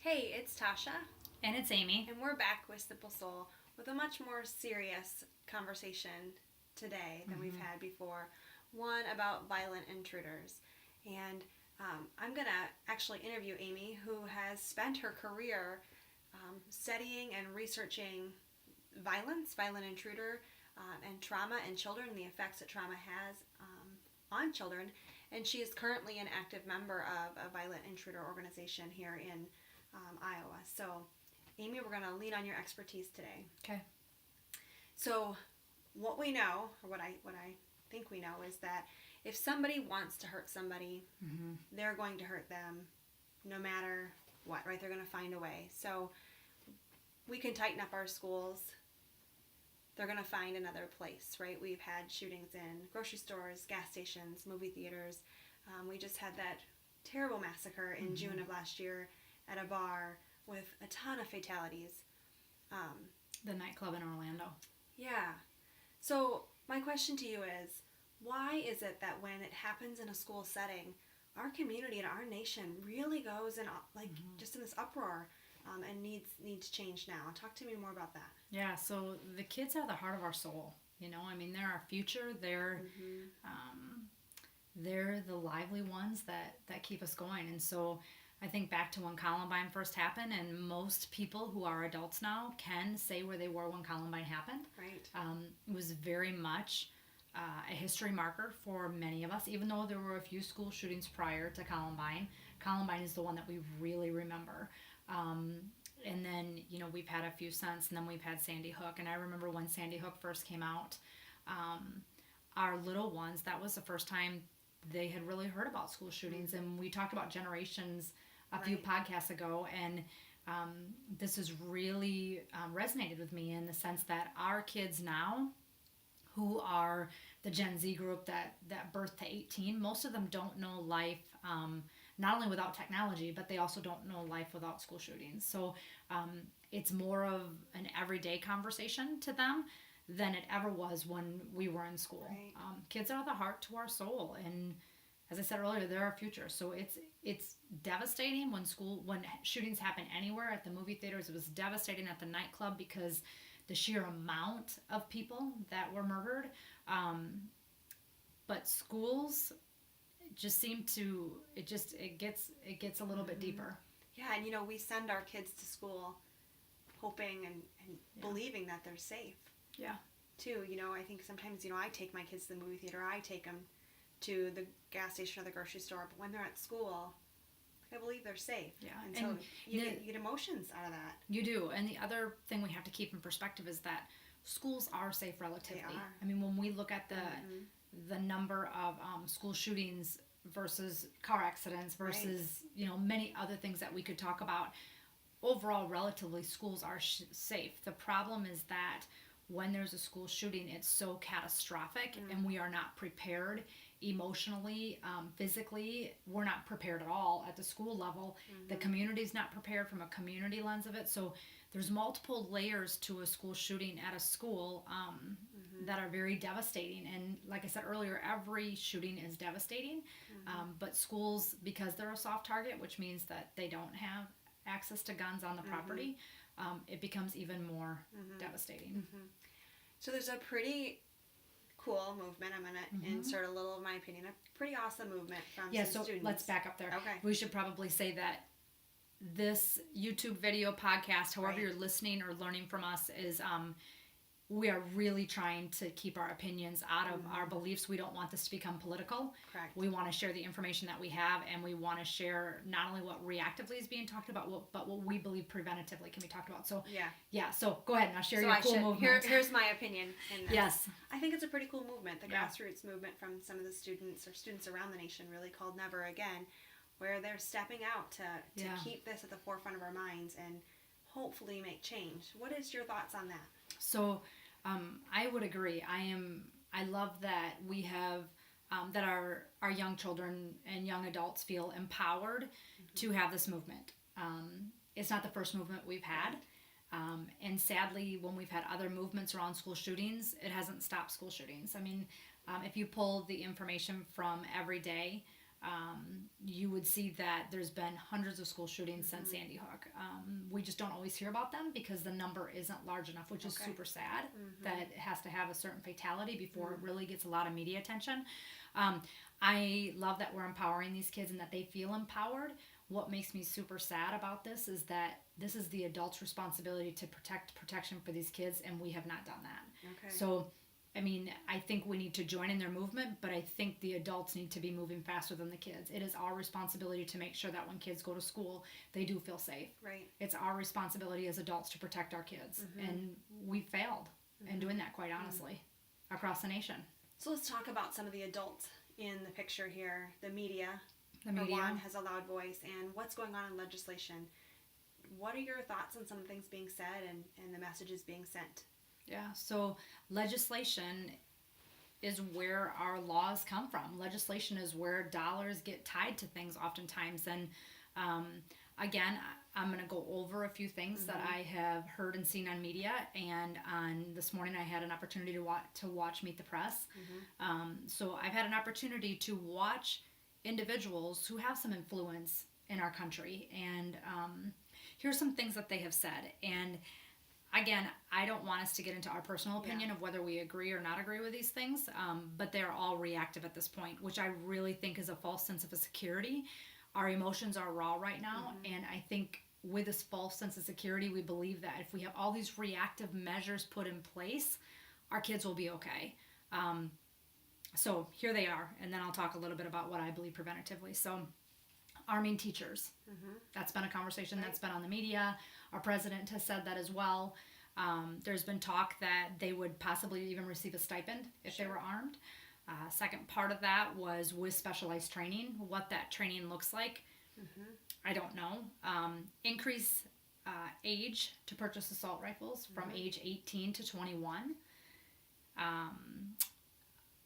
Hey, it's Tasha, And it's Amy. and we're back with Simple Soul with a much more serious conversation today than we've had before. One about violent intruders. And I'm going to actually interview Amy, who has spent her career studying and researching violent intruder, and trauma in children, and the effects that trauma has on children. And she is currently an active member of a violent intruder organization here in Iowa. So, Amy, we're going to lean on your expertise today. Okay. So, what we know, or what I think we know, is that if somebody wants to hurt somebody, they're going to hurt them, no matter what. Right? They're going to find a way. So, we can tighten up our schools. They're going to find another place, right? We've had shootings in grocery stores, gas stations, movie theaters. We just had that terrible massacre in June of last year at a bar with a ton of fatalities. The nightclub in Orlando. Yeah. So my question to you is, why is it that when it happens in a school setting, our community and our nation really goes in just in this uproar and needs change now? Talk to me more about that. Yeah, so the kids are the heart of our soul. I mean, they're our future. They're the lively ones that keep us going. And so I think back to when Columbine first happened, and most people who are adults now can say where they were when Columbine happened. Right. It was very much a history marker for many of us, even though there were a few school shootings prior to Columbine. Columbine is the one that we really remember. And then, we've had a few since, and then we've had Sandy Hook. And I remember when Sandy Hook first came out, our little ones, that was the first time they had really heard about school shootings. And we talked about generations a few podcasts ago, and this has really resonated with me in the sense that our kids now, who are the Gen Z group that birth to 18, most of them don't know life not only without technology, but they also don't know life without school shootings. So it's more of an everyday conversation to them than it ever was when we were in school. Right. Kids are the heart to our soul, and as I said earlier, they're our future. So it's devastating when shootings happen anywhere. At the movie theaters, it was devastating at the nightclub because the sheer amount of people that were murdered. But schools just seem to it gets a little bit deeper. Yeah, and we send our kids to school hoping and believing that they're safe. Yeah. Too, I think sometimes, I take my kids to the movie theater, I take them to the gas station or the grocery store, but when they're at school, I believe they're safe. Yeah. And so you get emotions out of that. You do. And the other thing we have to keep in perspective is that schools are safe relatively. They are. I mean, when we look at the number of school shootings versus car accidents versus many other things that we could talk about, overall relatively schools are safe. The problem is that when there's a school shooting, it's so catastrophic and we are not prepared emotionally, physically. We're not prepared at all at the school level. The community's not prepared from a community lens of it. So there's multiple layers to a school shooting at a school that are very devastating. And like I said earlier, every shooting is devastating. But schools, because they're a soft target, which means that they don't have access to guns on the property, it becomes even more devastating. So there's a pretty cool movement. I'm going to insert a little of my opinion. A pretty awesome movement from some students. So let's back up there. Okay. We should probably say that this YouTube video podcast, however you're listening or learning from us, is we are really trying to keep our opinions out of our beliefs. We don't want this to become political. Correct. We want to share the information that we have, and we want to share not only what reactively is being talked about, but what we believe preventatively can be talked about. So yeah. So go ahead now, share your cool movement. Here's my opinion. Yes. I think it's a pretty cool movement. The grassroots movement from some of the students around the nation, really called Never Again, where they're stepping out to keep this at the forefront of our minds and hopefully make change. What is your thoughts on that? So I would agree. I love that we have that our young children and young adults feel empowered to have this movement. It's not the first movement we've had. And sadly, when we've had other movements around school shootings, it hasn't stopped school shootings. I mean, if you pull the information from every day, you would see that there's been hundreds of school shootings since Sandy Hook. We just don't always hear about them because the number isn't large enough, which is super sad that it has to have a certain fatality before it really gets a lot of media attention. I love that we're empowering these kids and that they feel empowered. What makes me super sad about this is that this is the adult's responsibility to protection for these kids, and we have not done that. Okay. So, I mean, I think we need to join in their movement, but I think the adults need to be moving faster than the kids. It is our responsibility to make sure that when kids go to school, they do feel safe. Right. It's our responsibility as adults to protect our kids, and we failed in doing that, quite honestly, across the nation. So let's talk about some of the adults in the picture here. The media. The media. For one, has a loud voice, and what's going on in legislation. What are your thoughts on some things being said and the messages being sent? Yeah, so legislation is where our laws come from. Legislation is where dollars get tied to things oftentimes. And again, I'm going to go over a few things that I have heard and seen on media. And on this morning, I had an opportunity to watch Meet the Press. So I've had an opportunity to watch individuals who have some influence in our country. And here's some things that they have said. And again, I don't want us to get into our personal opinion of whether we agree or not agree with these things, but they're all reactive at this point, which I really think is a false sense of security. Our emotions are raw right now, and I think with this false sense of security, we believe that if we have all these reactive measures put in place, our kids will be okay. So here they are, and then I'll talk a little bit about what I believe preventatively. So arming teachers. That's been a conversation that's been on the media. Our president has said that as well. There's been talk that they would possibly even receive a stipend if they were armed. Second part of that was with specialized training. What that training looks like, I don't know. Increase age to purchase assault rifles from age 18 to 21.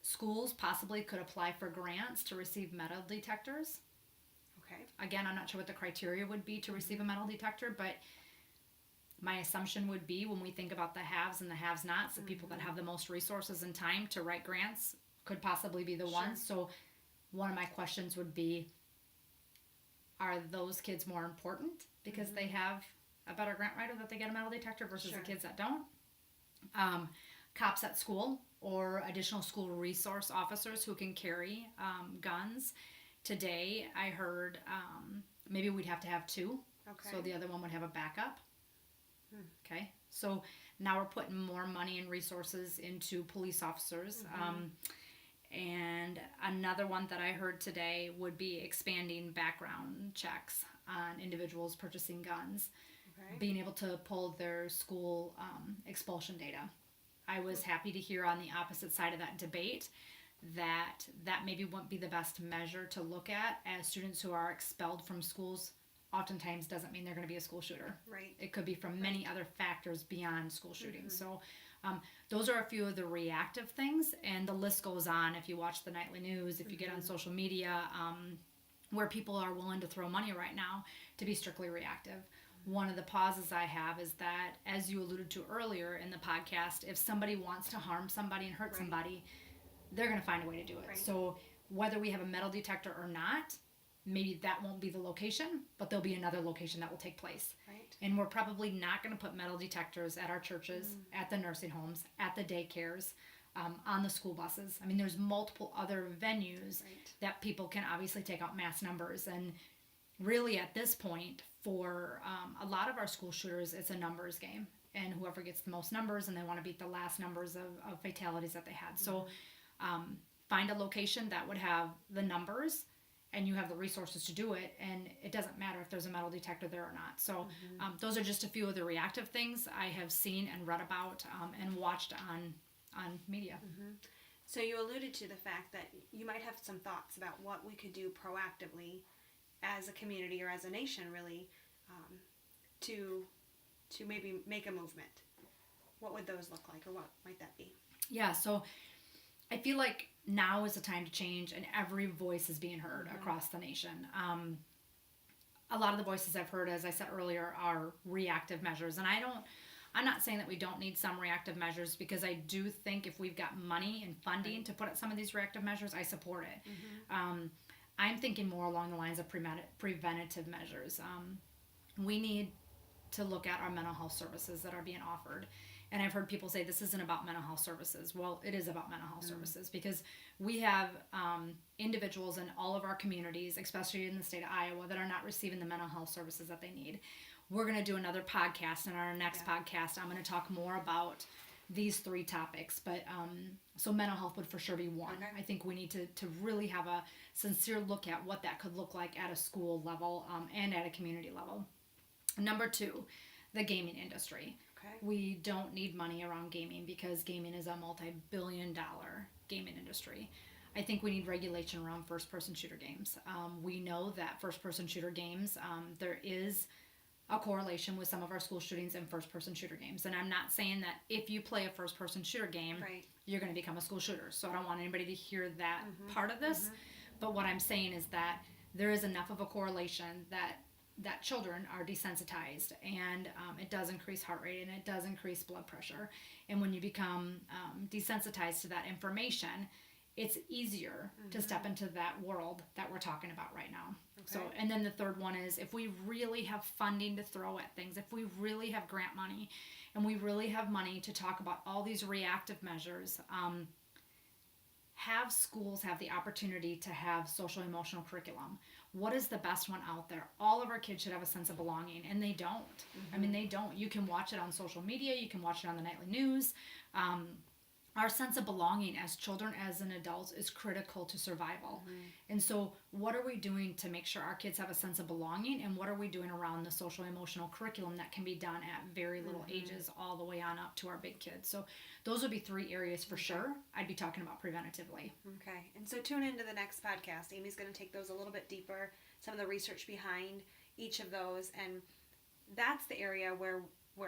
Schools possibly could apply for grants to receive metal detectors. Okay. Again, I'm not sure what the criteria would be to receive a metal detector, but my assumption would be when we think about the haves and the have-nots, the people that have the most resources and time to write grants could possibly be the ones. So one of my questions would be, are those kids more important because they have a better grant writer that they get a metal detector versus the kids that don't? Cops at school or additional school resource officers who can carry guns. Today, I heard maybe we'd have to have two, so the other one would have a backup. Okay, so now we're putting more money and resources into police officers. And another one that I heard today would be expanding background checks on individuals purchasing guns, being able to pull their school expulsion data. I was happy to hear on the opposite side of that debate that maybe wouldn't be the best measure to look at, as students who are expelled from schools oftentimes doesn't mean they're going to be a school shooter. Right. It could be from many other factors beyond school shootings. So those are a few of the reactive things, and the list goes on. If you watch the nightly news, if you get on social media, where people are willing to throw money right now to be strictly reactive. One of the pauses I have is that, as you alluded to earlier in the podcast, if somebody wants to harm somebody and hurt somebody, they're going to find a way to do it. So whether we have a metal detector or not, maybe that won't be the location, but there'll be another location that will take place. And we're probably not going to put metal detectors at our churches, at the nursing homes, at the daycares, on the school buses. I mean, there's multiple other venues that people can obviously take out mass numbers. And really at this point, for a lot of our school shooters, it's a numbers game. And whoever gets the most numbers, and they want to beat the last numbers of fatalities that they had. So find a location that would have the numbers, and you have the resources to do it, and it doesn't matter if there's a metal detector there or not. So those are just a few of the reactive things I have seen and read about and watched on media. So you alluded to the fact that you might have some thoughts about what we could do proactively as a community or as a nation, really, to maybe make a movement. What would those look like, or what might that be? Yeah, so I feel like now is the time to change, and every voice is being heard across the nation. A lot of the voices I've heard, as I said earlier, are reactive measures. And I'm not saying that we don't need some reactive measures, because I do think if we've got money and funding to put at some of these reactive measures, I support it. I'm thinking more along the lines of preventative measures. We need to look at our mental health services that are being offered. And I've heard people say this isn't about mental health services. Well, it is about mental health services, because we have individuals in all of our communities, especially in the state of Iowa, that are not receiving the mental health services that they need. We're going to do another podcast. In our next podcast, I'm going to talk more about these 3 topics. But so mental health would for sure be one. Okay. I think we need to really have a sincere look at what that could look like at a school level and at a community level. Number 2, the gaming industry. Okay. We don't need money around gaming, because gaming is a multi-billion-dollar gaming industry. I think we need regulation around first-person shooter games. We know that first-person shooter games, there is a correlation with some of our school shootings and first-person shooter games. And I'm not saying that if you play a first-person shooter game, right, you're going to become a school shooter. So I don't want anybody to hear that part of this. But what I'm saying is that there is enough of a correlation that children are desensitized, and it does increase heart rate, and it does increase blood pressure. And when you become desensitized to that information, it's easier to step into that world that we're talking about right now. Okay. So, and then the third one is, if we really have funding to throw at things, if we really have grant money, and we really have money to talk about all these reactive measures, have schools have the opportunity to have social emotional curriculum. What is the best one out there? All of our kids should have a sense of belonging, and they don't. I mean, they don't. You can watch it on social media. You can watch it on the nightly news. Our sense of belonging as children, as an adult, is critical to survival. And so what are we doing to make sure our kids have a sense of belonging, and what are we doing around the social emotional curriculum that can be done at very little ages all the way on up to our big kids? So those would be 3 areas for sure I'd be talking about preventatively. Okay. And so tune into the next podcast. Amy's going to take those a little bit deeper, some of the research behind each of those, and that's the area where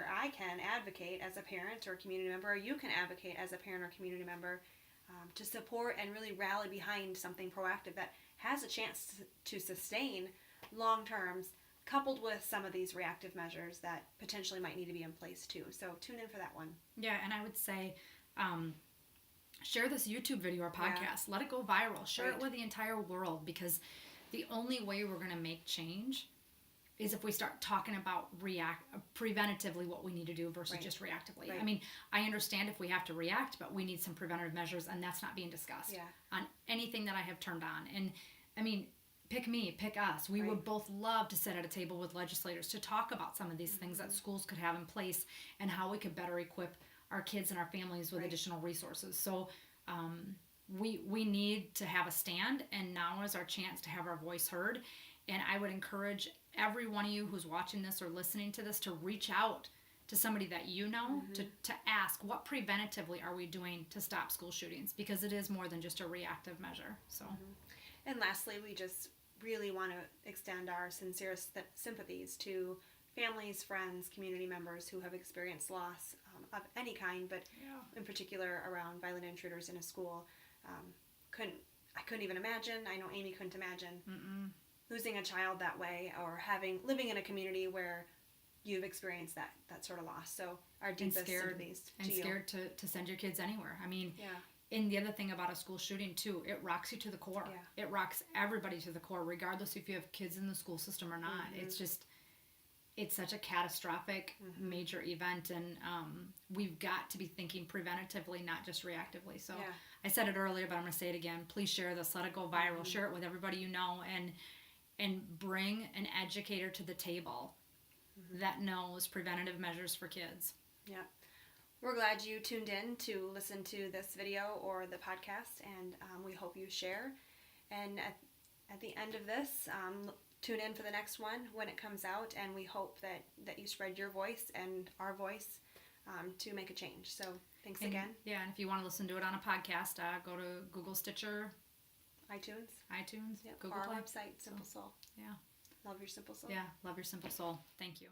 I can advocate as a parent or a community member, or you can advocate as a parent or community member, to support and really rally behind something proactive that has a chance to sustain long terms, coupled with some of these reactive measures that potentially might need to be in place too. So tune in for that one. Yeah, and I would say share this YouTube video or podcast. Let it go viral. Share it with the entire world, because the only way we're going to make change is if we start talking about preventatively what we need to do versus just reactively. I mean, I understand if we have to react, but we need some preventative measures, and that's not being discussed on anything that I have turned on. And I mean, pick me, pick us. We would both love to sit at a table with legislators to talk about some of these things that schools could have in place, and how we could better equip our kids and our families with additional resources. So we need to have a stand, and now is our chance to have our voice heard. And I would encourage every one of you who's watching this or listening to this to reach out to somebody that you know, to ask, what preventatively are we doing to stop school shootings? Because it is more than just a reactive measure. So, And lastly, we just really want to extend our sincerest sympathies to families, friends, community members who have experienced loss of any kind, but in particular around violent intruders in a school. I couldn't even imagine. I know Amy couldn't imagine losing a child that way, or living in a community where you've experienced that sort of loss. So our deepest sympathies to you. And scared to send your kids anywhere. I mean, and the other thing about a school shooting too, it rocks you to the core. It rocks everybody to the core, regardless if you have kids in the school system or not. It's such a catastrophic major event, and we've got to be thinking preventatively, not just reactively. So I said it earlier, but I'm going to say it again. Please share this. Let it go viral. Share it with everybody you know, and bring an educator to the table that knows preventative measures for kids. Yeah. We're glad you tuned in to listen to this video or the podcast, and we hope you share. And at the end of this, tune in for the next one when it comes out, and we hope that you spread your voice and our voice to make a change. So thanks again. Yeah, and if you want to listen to it on a podcast, go to Google, Stitcher, iTunes, Google our Play. website, Simple Soul. Yeah. Love your simple soul. Yeah, love your simple soul. Thank you.